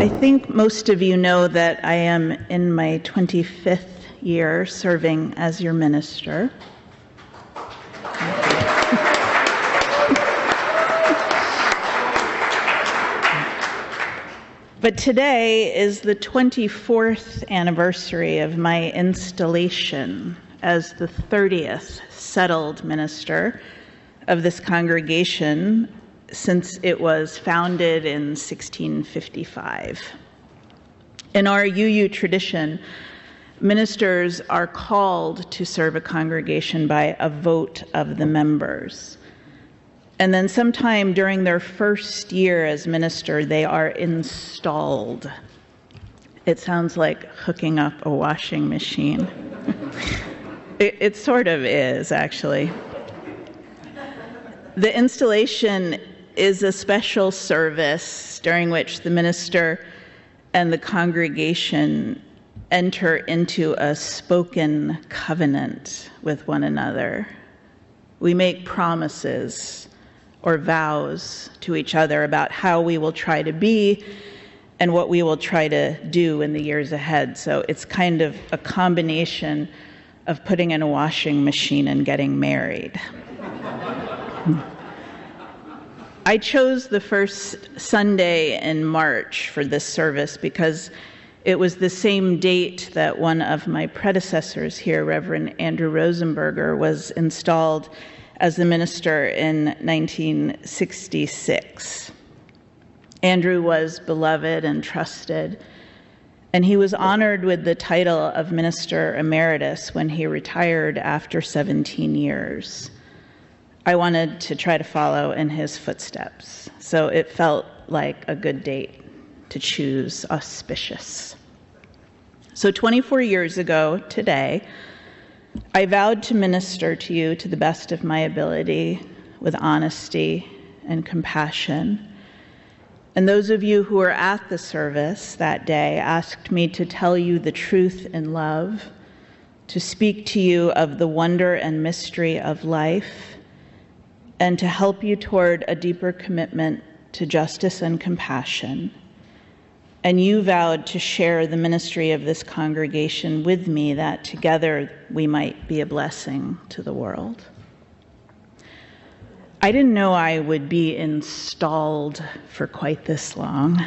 I think most of you know that I am in my 25th year serving as your minister. But today is the 24th anniversary of my installation as the 30th settled minister of this congregation since it was founded in 1655. In our UU tradition, ministers are called to serve a congregation by a vote of the members. And then sometime during their first year as minister, they are installed. It sounds like hooking up a washing machine. It sort of is, actually. The installation is a special service during which the minister and the congregation enter into a spoken covenant with one another. We make promises or vows to each other about how we will try to be and what we will try to do in the years ahead. So it's kind of a combination of putting in a washing machine and getting married. I chose the first Sunday in March for this service because it was the same date that one of my predecessors here, Reverend Andrew Rosenberger, was installed as the minister in 1966. Andrew was beloved and trusted, and he was honored with the title of Minister Emeritus when he retired after 17 years. I wanted to try to follow in his footsteps, so it felt like a good date to choose, auspicious. So 24 years ago today, I vowed to minister to you to the best of my ability, with honesty and compassion. And those of you who were at the service that day asked me to tell you the truth in love, to speak to you of the wonder and mystery of life, and to help you toward a deeper commitment to justice and compassion. And you vowed to share the ministry of this congregation with me, that together we might be a blessing to the world. I didn't know I would be installed for quite this long.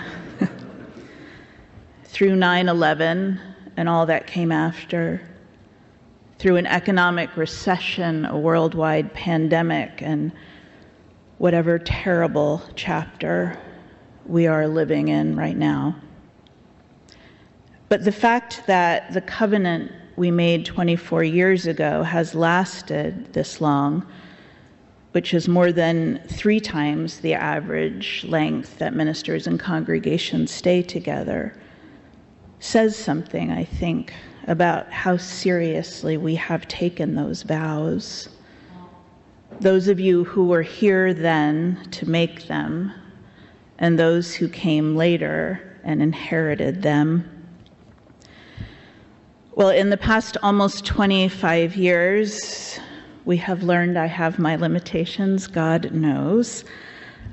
Through 9/11 and all that came after, through an economic recession, a worldwide pandemic, and whatever terrible chapter we are living in right now. But the fact that the covenant we made 24 years ago has lasted this long, which is more than 3 times the average length that ministers and congregations stay together, says something, I think, about how seriously we have taken those vows. Those of you who were here then to make them, and those who came later and inherited them. Well, in the past almost 25 years, we have learned I have my limitations, God knows.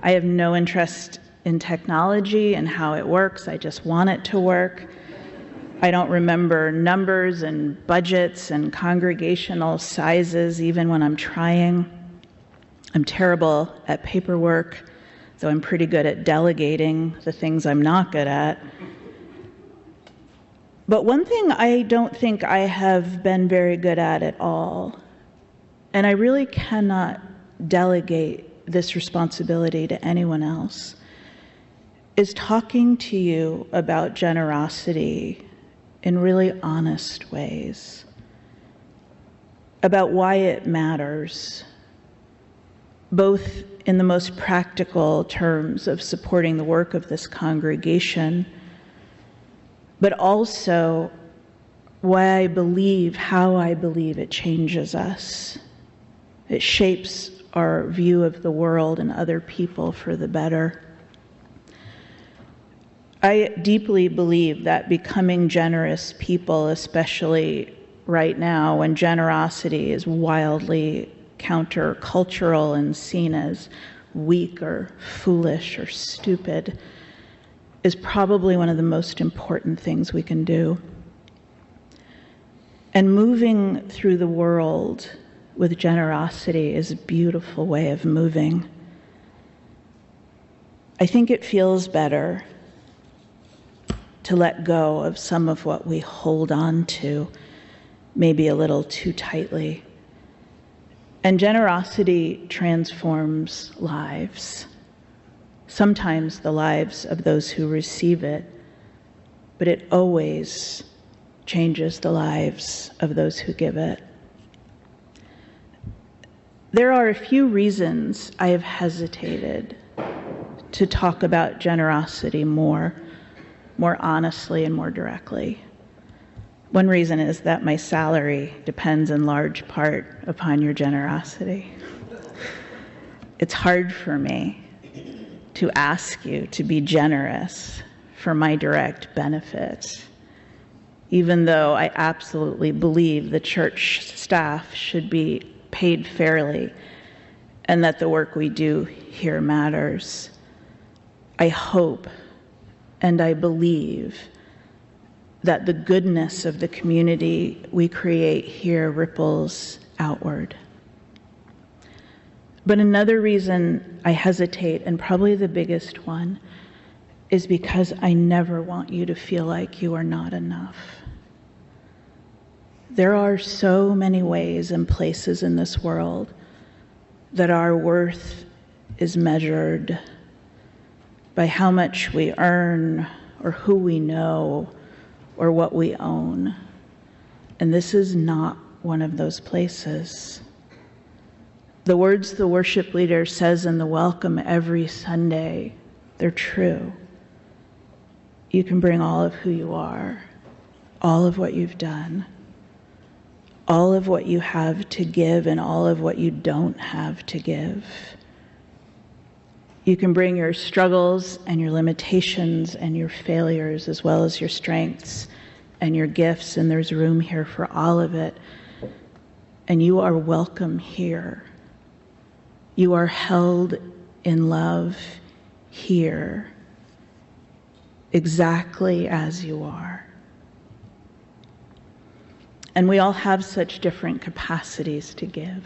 I have no interest in technology and how it works. I just want it to work. I don't remember numbers and budgets and congregational sizes, even when I'm trying. I'm terrible at paperwork, though I'm pretty good at delegating the things I'm not good at. But one thing I don't think I have been very good at all, and I really cannot delegate this responsibility to anyone else, is talking to you about generosity in really honest ways, about why it matters, both in the most practical terms of supporting the work of this congregation, but also why I believe, how I believe it changes us. It shapes our view of the world and other people for the better. I deeply believe that becoming generous people, especially right now when generosity is wildly countercultural and seen as weak or foolish or stupid, is probably one of the most important things we can do. And moving through the world with generosity is a beautiful way of moving. I think it feels better to let go of some of what we hold on to, maybe a little too tightly. And generosity transforms lives. Sometimes the lives of those who receive it, but it always changes the lives of those who give it. There are a few reasons I have hesitated to talk about generosity more honestly and more directly. One reason is that my salary depends in large part upon your generosity. It's hard for me to ask you to be generous for my direct benefit, even though I absolutely believe the church staff should be paid fairly and that the work we do here matters. I hope and I believe that the goodness of the community we create here ripples outward. But another reason I hesitate, and probably the biggest one, is because I never want you to feel like you are not enough. There are so many ways and places in this world that our worth is measured by how much we earn or who we know or what we own. And this is not one of those places. The words the worship leader says in the welcome every Sunday, they're true. You can bring all of who you are, all of what you've done, all of what you have to give, and all of what you don't have to give. You can bring your struggles and your limitations and your failures, as well as your strengths and your gifts, and there's room here for all of it. And you are welcome here. You are held in love here, exactly as you are. And we all have such different capacities to give.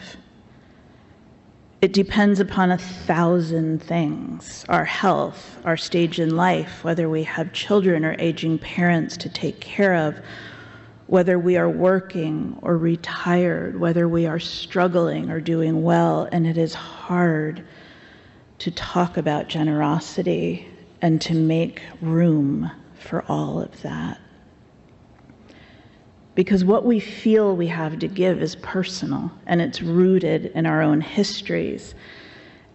It depends upon 1,000 things: our health, our stage in life, whether we have children or aging parents to take care of, whether we are working or retired, whether we are struggling or doing well. And it is hard to talk about generosity and to make room for all of that. Because what we feel we have to give is personal, and it's rooted in our own histories,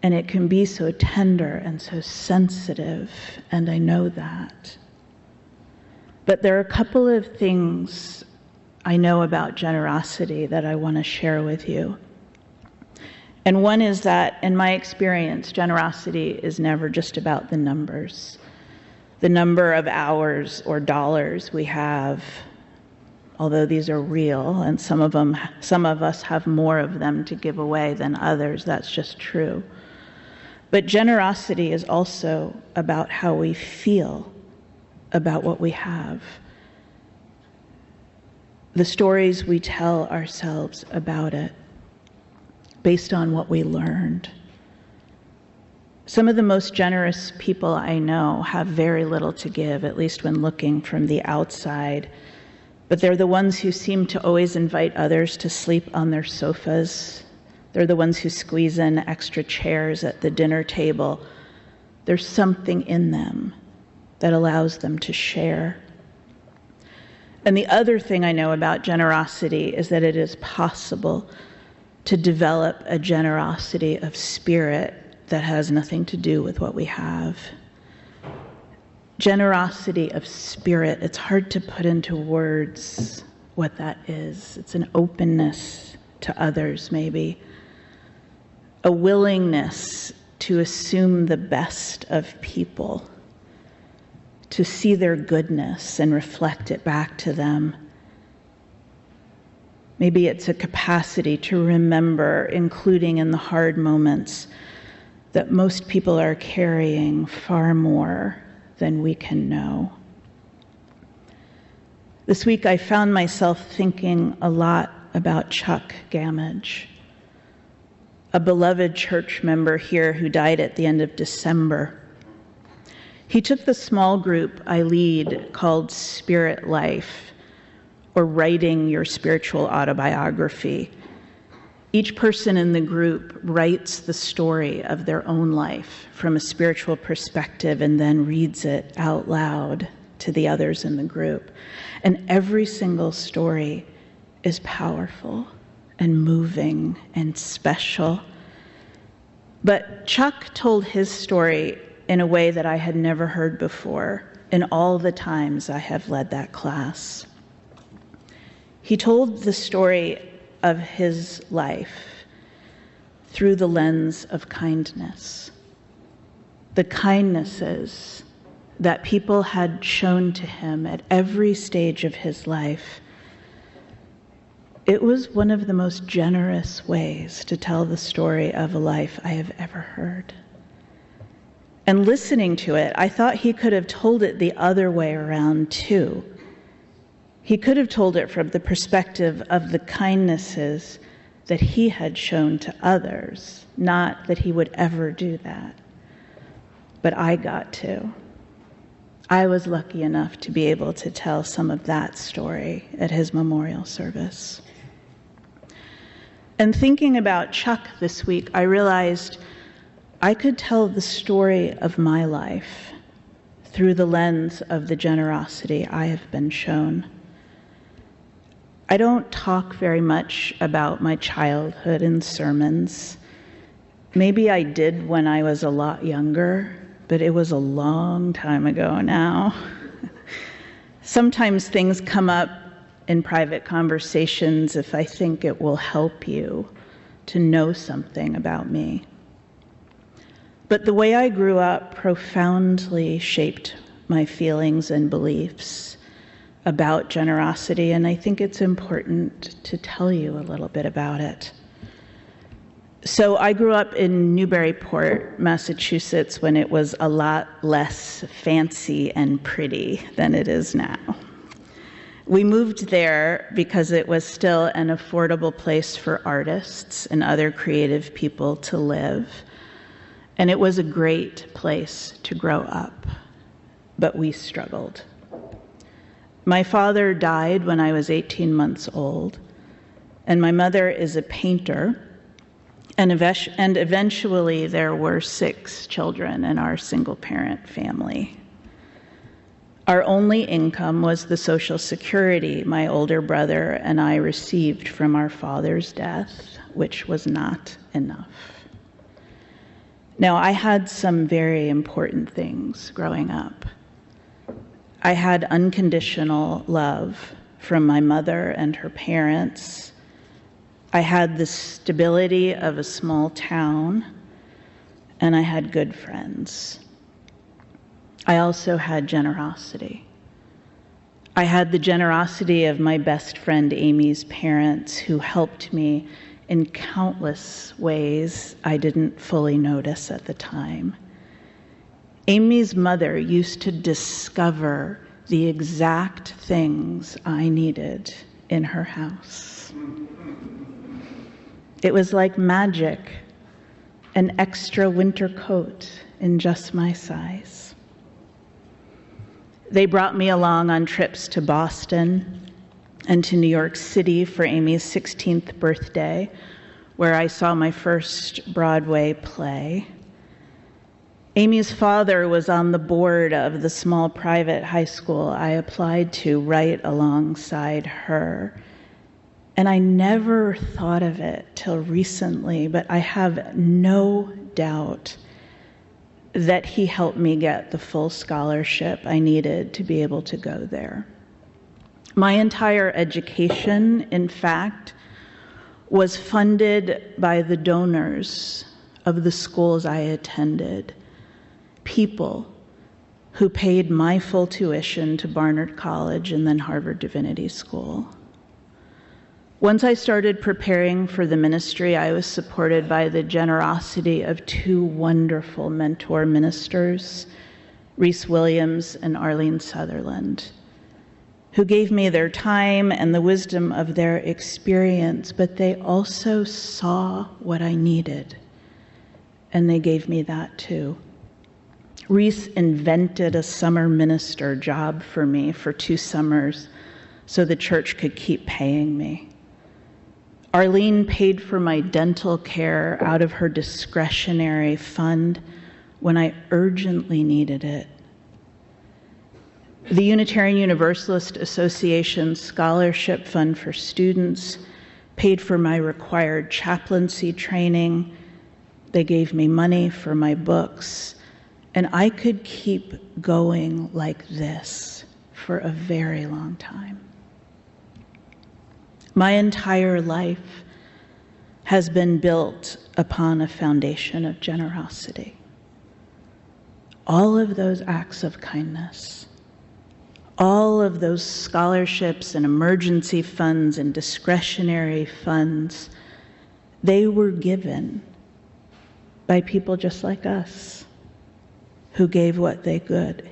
and it can be so tender and so sensitive, and I know that. But there are a couple of things I know about generosity that I want to share with you. And one is that, in my experience, generosity is never just about the numbers. The number of hours or dollars we have, although these are real, and some of us have more of them to give away than others, that's just true. But generosity is also about how we feel about what we have. The stories we tell ourselves about it, based on what we learned. Some of the most generous people I know have very little to give, at least when looking from the outside. But they're the ones who seem to always invite others to sleep on their sofas. They're the ones who squeeze in extra chairs at the dinner table. There's something in them that allows them to share. And the other thing I know about generosity is that it is possible to develop a generosity of spirit that has nothing to do with what we have. Generosity of spirit, it's hard to put into words what that is. It's an openness to others, maybe. A willingness to assume the best of people, to see their goodness and reflect it back to them. Maybe it's a capacity to remember, including in the hard moments, that most people are carrying far more than we can know. This week I found myself thinking a lot about Chuck Gamage, a beloved church member here who died at the end of December. He took the small group I lead called Spirit Life, or Writing Your Spiritual Autobiography. Each person in the group writes the story of their own life from a spiritual perspective and then reads it out loud to the others in the group. And every single story is powerful and moving and special. But Chuck told his story in a way that I had never heard before in all the times I have led that class. He told the story of his life through the lens of kindness. The kindnesses that people had shown to him at every stage of his life. It was one of the most generous ways to tell the story of a life I have ever heard. And listening to it, I thought he could have told it the other way around too. He could have told it from the perspective of the kindnesses that he had shown to others, not that he would ever do that. But I got to. I was lucky enough to be able to tell some of that story at his memorial service. And thinking about Chuck this week, I realized I could tell the story of my life through the lens of the generosity I have been shown. I don't talk very much about my childhood in sermons. Maybe I did when I was a lot younger, but it was a long time ago now. Sometimes things come up in private conversations if I think it will help you to know something about me. But the way I grew up profoundly shaped my feelings and beliefs about generosity, and I think it's important to tell you a little bit about it. So I grew up in Newburyport, Massachusetts, when it was a lot less fancy and pretty than it is now. We moved there because it was still an affordable place for artists and other creative people to live. And it was a great place to grow up, but we struggled. My father died when I was 18 months old, and my mother is a painter, and eventually there were 6 children in our single-parent family. Our only income was the Social Security my older brother and I received from our father's death, which was not enough. Now, I had some very important things growing up. I had unconditional love from my mother and her parents. I had the stability of a small town, and I had good friends. I also had generosity. I had the generosity of my best friend Amy's parents, who helped me in countless ways I didn't fully notice at the time. Amy's mother used to discover the exact things I needed in her house. It was like magic, an extra winter coat in just my size. They brought me along on trips to Boston and to New York City for Amy's 16th birthday, where I saw my first Broadway play. Amy's father was on the board of the small private high school I applied to right alongside her. And I never thought of it till recently, but I have no doubt that he helped me get the full scholarship I needed to be able to go there. My entire education, in fact, was funded by the donors of the schools I attended, people who paid my full tuition to Barnard College and then Harvard Divinity School. Once I started preparing for the ministry, I was supported by the generosity of 2 wonderful mentor ministers, Reese Williams and Arlene Sutherland, who gave me their time and the wisdom of their experience, but they also saw what I needed, and they gave me that too. Reese invented a summer minister job for me for 2 summers so the church could keep paying me. Arlene paid for my dental care out of her discretionary fund when I urgently needed it. The Unitarian Universalist Association Scholarship Fund for Students paid for my required chaplaincy training. They gave me money for my books, and I could keep going like this for a very long time. My entire life has been built upon a foundation of generosity. All of those acts of kindness, all of those scholarships and emergency funds and discretionary funds, they were given by people just like us who gave what they could,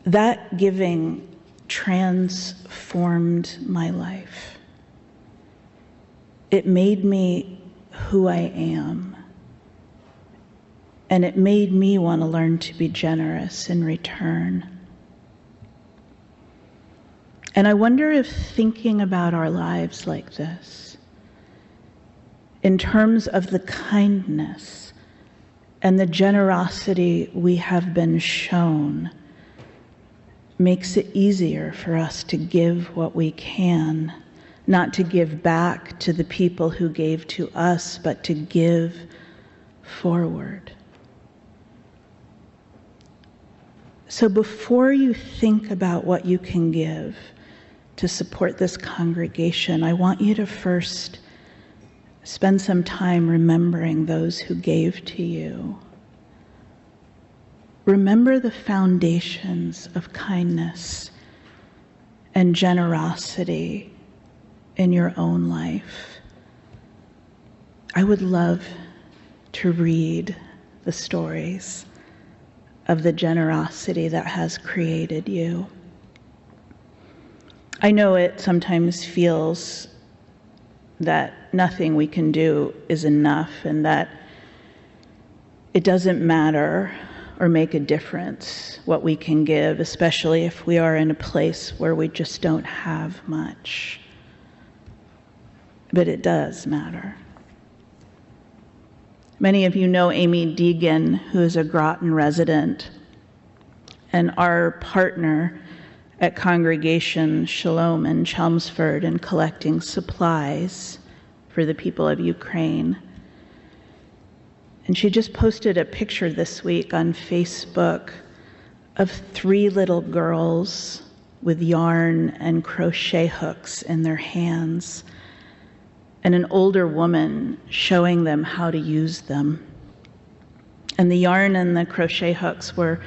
That giving transformed my life. It made me who I am. And it made me want to learn to be generous in return. And I wonder if thinking about our lives like this, in terms of the kindness and the generosity we have been shown, makes it easier for us to give what we can, not to give back to the people who gave to us, but to give forward. So before you think about what you can give to support this congregation, I want you to first spend some time remembering those who gave to you. Remember the foundations of kindness and generosity in your own life. I would love to read the stories of the generosity that has created you. I know it sometimes feels that nothing we can do is enough and that it doesn't matter or make a difference what we can give, especially if we are in a place where we just don't have much. But it does matter. Many of you know Amy Deegan, who is a Groton resident and our partner at Congregation Shalom in Chelmsford in collecting supplies for the people of Ukraine. And she just posted a picture this week on Facebook of 3 little girls with yarn and crochet hooks in their hands, and an older woman showing them how to use them. And the yarn and the crochet hooks were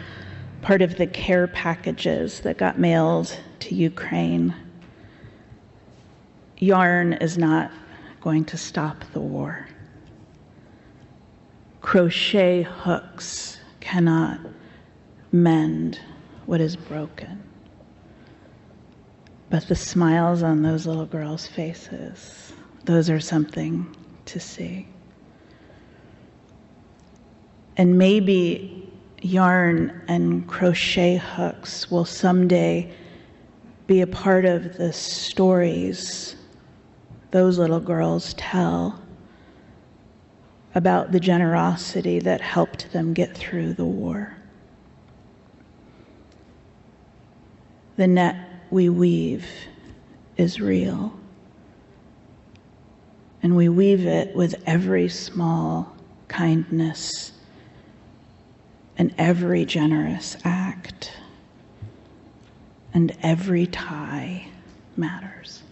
part of the care packages that got mailed to Ukraine. Yarn is not going to stop the war. Crochet hooks cannot mend what is broken. But the smiles on those little girls' faces, those are something to see. And maybe yarn and crochet hooks will someday be a part of the stories those little girls tell about the generosity that helped them get through the war. The net we weave is real. And we weave it with every small kindness and every generous act. And every tie matters.